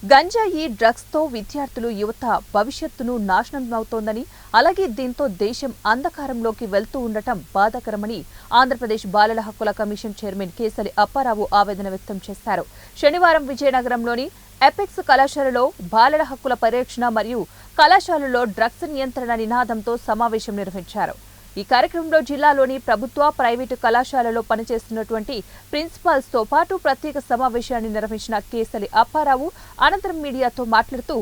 గంజాయి డ్రగ్స్ తో విద్యార్థులు యువత భవిష్యత్తును నాశనం అవుతోందని అలాగే దీంతో దేశం అంధకారంలోకి వెళ్తూ ఉండటం బాధాకరమని ఆంధ్రప్రదేశ్ బాలల హక్కుల కమిషన్ చైర్మన్ కేసలి అప్పారావు ఆవేదన వ్యక్తం చేశారు. శనివారం విజయనగరంలోని ఎపెక్స్ కళాశాలలో బాలల హక్కుల పరిరక్షణ మరియు కళాశాలలో డ్రగ్స్ నియంత్రణ నినాదంతో సమావేశం నిర్వహించారు. ఈ కార్యక్రమంలో జిల్లాలోని ప్రభుత్వ, ప్రైవేటు కళాశాలలో పనిచేస్తున్నటువంటి ప్రిన్సిపాల్స్ తో పాటు ప్రత్యేక సమావేశాన్ని నిర్వహించిన కేసలి అప్పారావు అనంతరం మీడియాతో మాట్లాడుతూ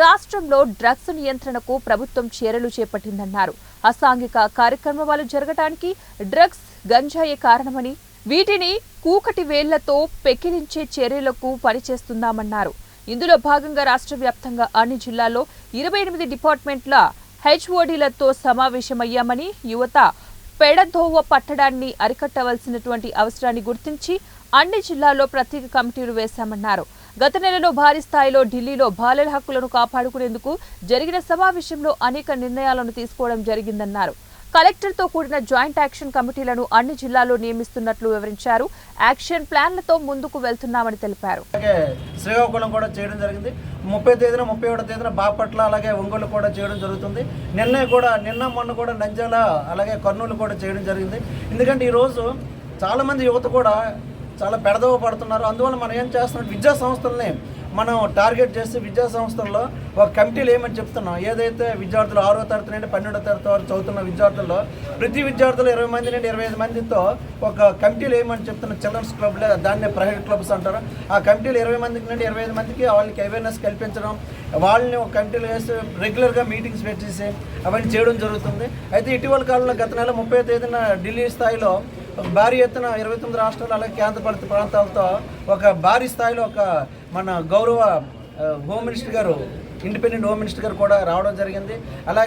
రాష్ట్రంలో డ్రగ్స్ నియంత్రణకు ప్రభుత్వం చర్యలు చేపట్టిందన్నారు. అసాంఘిక కార్యక్రమాలు జరగడానికి డ్రగ్స్, గంజాయే కారణమని వీటిని కూకటి వేళ్లతో పెకిలించే చర్యలకు పనిచేస్తున్నామన్నారు. ఇందులో భాగంగా రాష్ట్ర వ్యాప్తంగా అన్ని జిల్లాల్లో 28 డిపార్ట్మెంట్ల హెచ్ఓడీలతో సమావేశమయ్యామని, యువత పెడదోవ పట్టడాన్ని అరికట్టవలసినటువంటి అవసరాన్ని గుర్తించి అన్ని జిల్లాల్లో ప్రత్యేక కమిటీలు వేశామన్నారు. గత నెలలో భారీ స్థాయిలో ఢిల్లీలో బాలల హక్కులను కాపాడుకునేందుకు జరిగిన సమావేశంలో అనేక నిర్ణయాలను తీసుకోవడం జరిగిందన్నారు. కలెక్టర్తో కూడిన జాయింట్ యాక్షన్ కమిటీలను అన్ని జిల్లాల్లో నియమిస్తున్నట్లు వివరించారు. యాక్షన్ ప్లాన్లతో ముందుకు వెళ్తున్నామని తెలిపారు. శ్రీకాకుళం కూడా చేయడం జరిగింది. 30 తేదీన 31 తేదీన బాపట్ల అలాగే ఒంగోలు కూడా చేయడం జరుగుతుంది. నిన్న మొన్న కూడా నంద్యాల అలాగే కర్నూలు కూడా చేయడం జరిగింది. ఎందుకంటే ఈరోజు చాలామంది యువత కూడా చాలా పెడదవ పడుతున్నారు. అందువల్ల మనం ఏం చేస్తున్నాం, విద్యా సంస్థలని మనం టార్గెట్ చేసి విద్యా సంస్థల్లో ఒక కమిటీలు ఏమని చెప్తున్నాం. ఏదైతే విద్యార్థులు 6వ తరగతి నుండి 12వ తరగతి వరకు చదువుతున్న విద్యార్థుల్లో ప్రతి విద్యార్థులు 20 మంది నుండి 25 మందితో ఒక కమిటీలు ఏమని చెప్తున్న చిల్డ్రన్స్ క్లబ్, దాన్నే ప్రైవేట్ క్లబ్స్ అంటారు. ఆ కమిటీలు 20 మంది నుండి 25 మందికి వాళ్ళకి అవేర్నెస్ కల్పించడం, వాళ్ళని ఒక కమిటీలు వేసి రెగ్యులర్గా మీటింగ్స్ పెట్టేసి అవన్నీ చేయడం జరుగుతుంది. అయితే ఇటీవల కాలంలో గత నెల 30వ తేదీన ఢిల్లీ స్థాయిలో భారీ ఎత్తున 29 రాష్ట్రాలు అలాగే కేంద్రపాలిత ప్రాంతాలతో ఒక భారీ స్థాయిలో ఒక మన గౌరవ హోమ్ మినిస్టర్ గారు, ఇండిపెండెంట్ హోమ్ మినిస్టర్ గారు కూడా రావడం జరిగింది. అలాగే